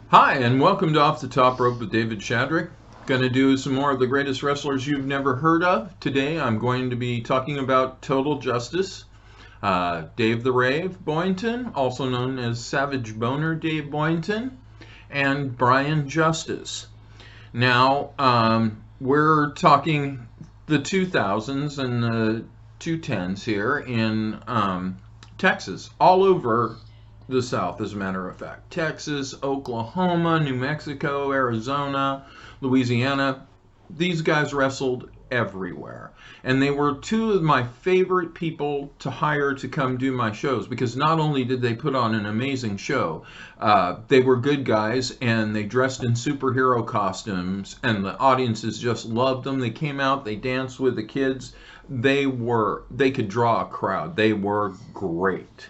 Hi, and welcome to Off the Top Rope with David Shadrick. Going to do some more of the greatest wrestlers you've never heard of. Today I'm going to be talking about Total Justice, Dave the Rave Boynton, also known as Savage Boner Dave Boynton, and Brian Justice. Now, we're talking the 2000s and the 210s here in Texas, all over the South, as a matter of fact. Texas, Oklahoma, New Mexico, Arizona, Louisiana. These guys wrestled everywhere. And they were two of my favorite people to hire to come do my shows because not only did they put on an amazing show, they were good guys and they dressed in superhero costumes and the audiences just loved them. They came out, they danced with the kids. They could draw a crowd. They were great.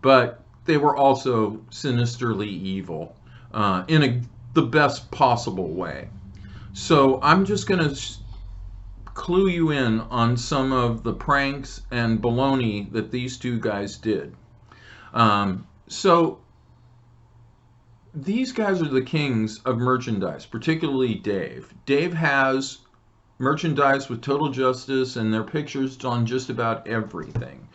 But they were also sinisterly evil in the best possible way. So I'm just going to clue you in on some of the pranks and baloney that these two guys did. So these guys are the kings of merchandise, particularly Dave. Dave has merchandise with Total Justice and their pictures on just about everything.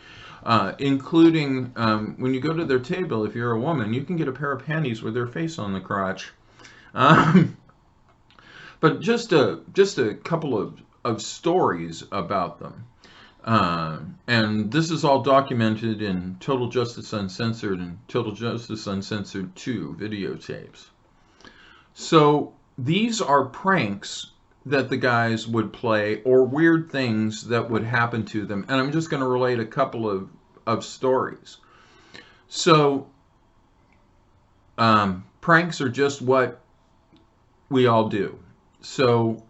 Including when you go to their table, if you're a woman, you can get a pair of panties with their face on the crotch. But just a couple of stories about them. And this is all documented in Total Justice Uncensored and Total Justice Uncensored 2 videotapes. So these are pranks that the guys would play or weird things that would happen to them. And I'm just going to relate a couple of stories. So pranks are just what we all do. So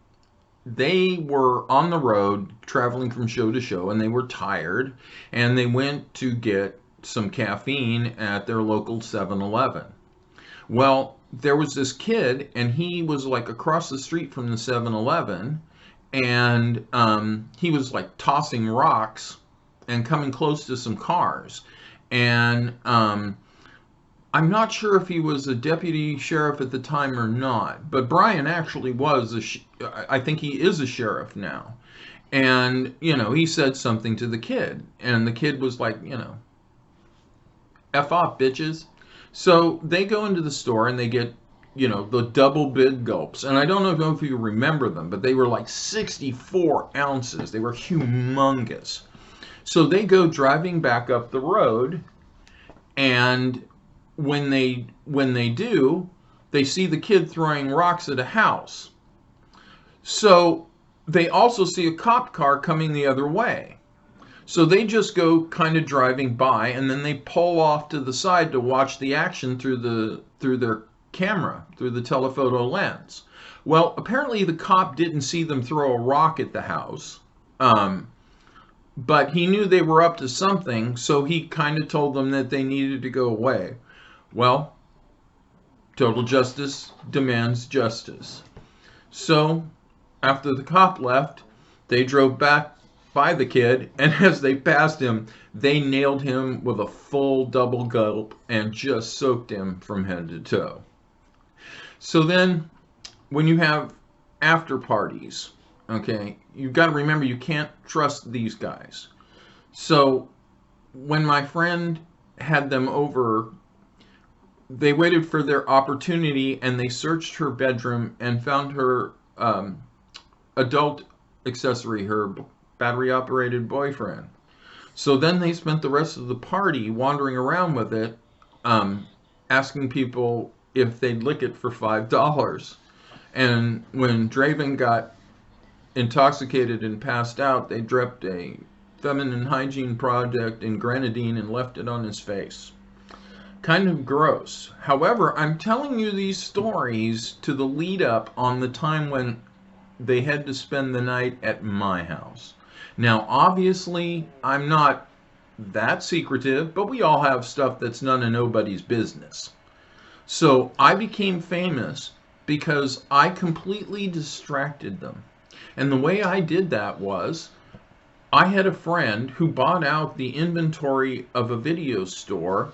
they were on the road traveling from show to show and they were tired and they went to get some caffeine at their local 7-Eleven. Well, there was this kid and he was like across the street from the 7-Eleven and he was like tossing rocks and coming close to some cars. And I'm not sure if he was a deputy sheriff at the time or not, but Brian actually was I think he is a sheriff now. And, he said something to the kid and the kid was like, F off, bitches. So they go into the store and they get, the double big gulps. And I don't know if you remember them, but they were like 64 ounces. They were humongous. So they go driving back up the road, and when they do, they see the kid throwing rocks at a house. So they also see a cop car coming the other way. So they just go kind of driving by, and then they pull off to the side to watch the action through their camera, through the telephoto lens. Well, apparently the cop didn't see them throw a rock at the house, but he knew they were up to something, so he kind of told them that they needed to go away. Well, Total Justice demands justice. So after the cop left, they drove back by the kid, and as they passed him, they nailed him with a full double gulp and just soaked him from head to toe. So then, when you have after parties, okay, you've got to remember you can't trust these guys. So when my friend had them over, they waited for their opportunity and they searched her bedroom and found her adult accessory, her battery-operated boyfriend. So then they spent the rest of the party wandering around with it, asking people if they'd lick it for $5. And when Draven got intoxicated and passed out, they dropped a feminine hygiene product in grenadine and left it on his face. Kind of gross. However, I'm telling you these stories to the lead up on the time when they had to spend the night at my house. Now, obviously, I'm not that secretive, but we all have stuff that's none of nobody's business. So I became famous because I completely distracted them. And the way I did that was I had a friend who bought out the inventory of a video store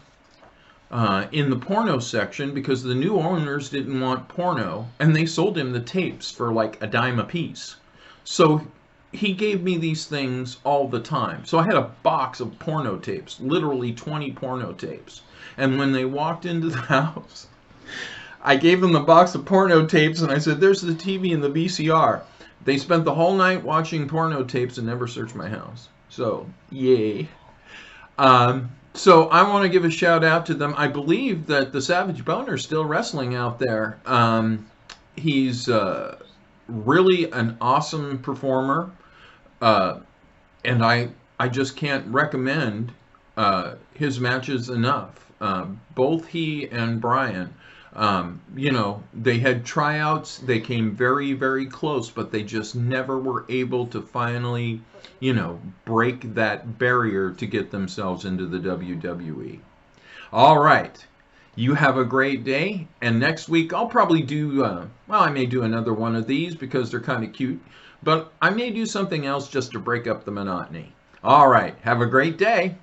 in the porno section because the new owners didn't want porno, and they sold him the tapes for like a dime a piece. So he gave me these things all the time. So I had a box of porno tapes, literally 20 porno tapes. And when they walked into the house, I gave them the box of porno tapes and I said, there's the TV and the VCR. They spent the whole night watching porno tapes and never searched my house. So, yay. So I want to give a shout out to them. I believe that the Savage Boner's still wrestling out there. He's really an awesome performer. And I just can't recommend his matches enough. Both he and Brian, you know, they had tryouts. They came very, very close, but they just never were able to finally, you know, break that barrier to get themselves into the WWE. All right. You have a great day. And next week, I'll probably do, well, I may do another one of these because they're kind of cute. But I may do something else just to break up the monotony. All right. Have a great day.